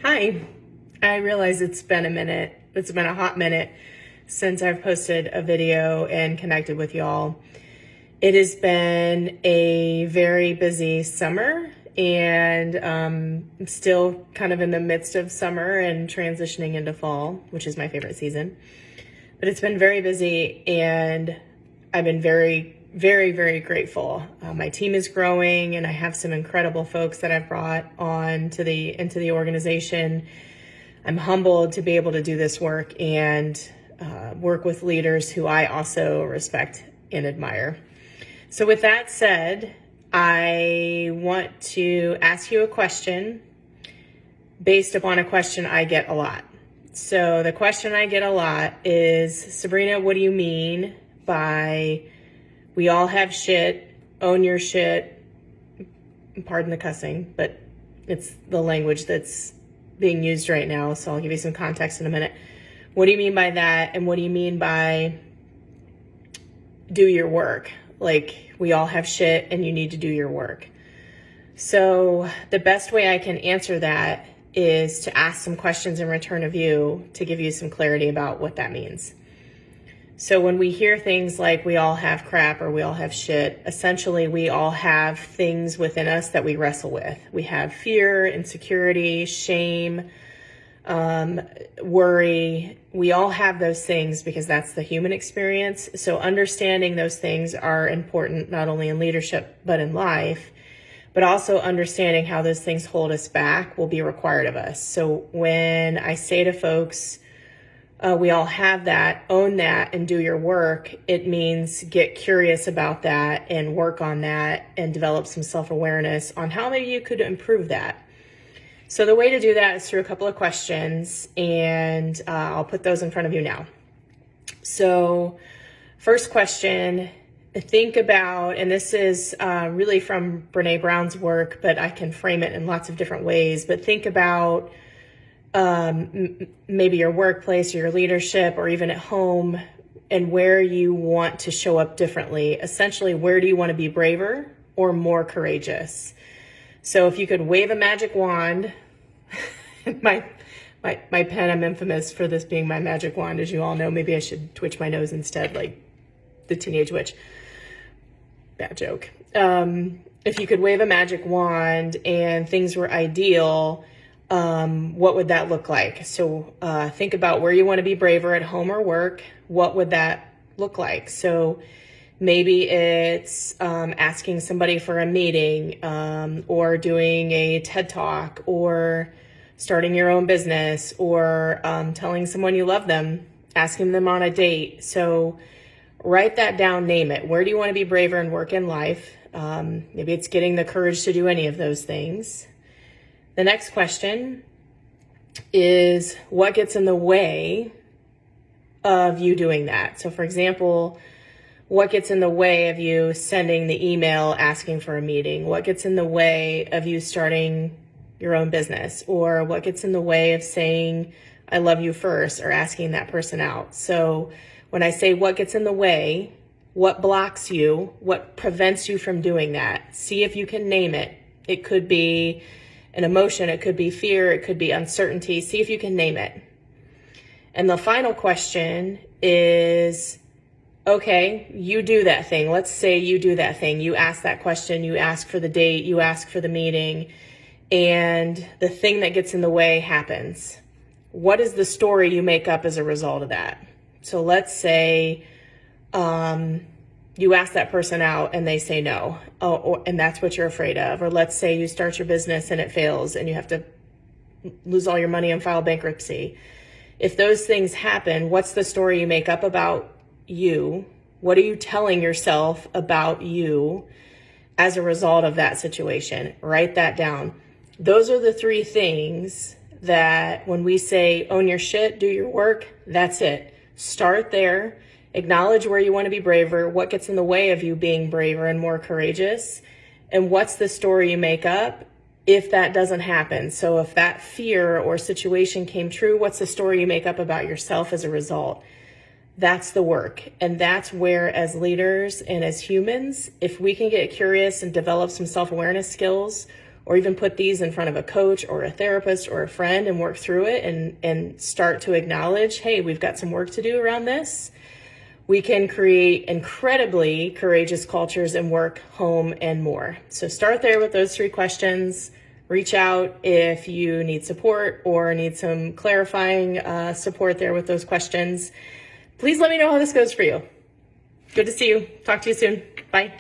Hi, I realize it's been a minute. It's been a hot minute since I've posted a video and connected with y'all. It has been a very busy summer and I'm still kind of in the midst of summer and transitioning into fall, which is my favorite season. But it's been very busy and I've been very grateful. My team is growing and I have some incredible folks that I've brought on into the organization. I'm humbled to be able to do this work and work with leaders who I also respect and admire. So with that said, I want to ask you a question based upon a question I get a lot. So the question I get a lot is, Sabrina, what do you mean by we all have shit, own your shit? Pardon the cussing, but it's the language that's being used right now, so I'll give you some context in a minute. What do you mean by that? And what do you mean by do your work? Like, we all have shit and you need to do your work. So the best way I can answer that is to ask some questions in return of you to give you some clarity about what that means. So when we hear things like we all have crap or we all have shit, essentially we all have things within us that we wrestle with. We have fear, insecurity, shame, worry. We all have those things because that's the human experience. So understanding those things are important, not only in leadership, but in life, but also understanding how those things hold us back will be required of us. So when I say to folks, we all have that, own that, and do your work, it means get curious about that and work on that and develop some self-awareness on how maybe you could improve that. So the way to do that is through a couple of questions, and I'll put those in front of you now. So first question, think about, and this is really from Brene Brown's work, but I can frame it in lots of different ways, but think about maybe your workplace or your leadership or even at home and where you want to show up differently. Essentially, where do you want to be braver or more courageous? So if you could wave a magic wand, my pen, I'm infamous for this being my magic wand, as you all know. Maybe I should twitch my nose instead, like the Teenage Witch. Bad joke. If you could wave a magic wand and things were ideal, what would that look like? So think about where you want to be braver at home or work. What would that look like? So maybe it's asking somebody for a meeting, or doing a TED Talk, or starting your own business, or telling someone you love them, asking them on a date. So write that down, name it. Where do you want to be braver and work in life? Maybe it's getting the courage to do any of those things. The next question is, what gets in the way of you doing that? So for example, what gets in the way of you sending the email asking for a meeting? What gets in the way of you starting your own business? Or what gets in the way of saying, I love you first, or asking that person out? So when I say what gets in the way, what blocks you, what prevents you from doing that? See if you can name it. It could be an emotion, it could be fear, it could be uncertainty. See if you can name it. And the final question is, okay, you do that thing. Let's say you do that thing. You ask that question, you ask for the date, you ask for the meeting, and the thing that gets in the way happens. What is the story you make up as a result of that? So let's say you ask that person out and they say no, and that's what you're afraid of. Or let's say you start your business and it fails and you have to lose all your money and file bankruptcy. If those things happen, what's the story you make up about you? What are you telling yourself about you as a result of that situation? Write that down. Those are the three things that when we say own your shit, do your work, that's it. Start there. Acknowledge where you want to be braver, what gets in the way of you being braver and more courageous, and what's the story you make up if that doesn't happen. So if that fear or situation came true, what's the story you make up about yourself as a result? That's the work. And that's where, as leaders and as humans, if we can get curious and develop some self-awareness skills, or even put these in front of a coach or a therapist or a friend and work through it and start to acknowledge, hey, we've got some work to do around this, we can create incredibly courageous cultures in work, home, and more. So start there with those 3 questions. Reach out if you need support or need some clarifying support there with those questions. Please let me know how this goes for you. Good to see you. Talk to you soon. Bye.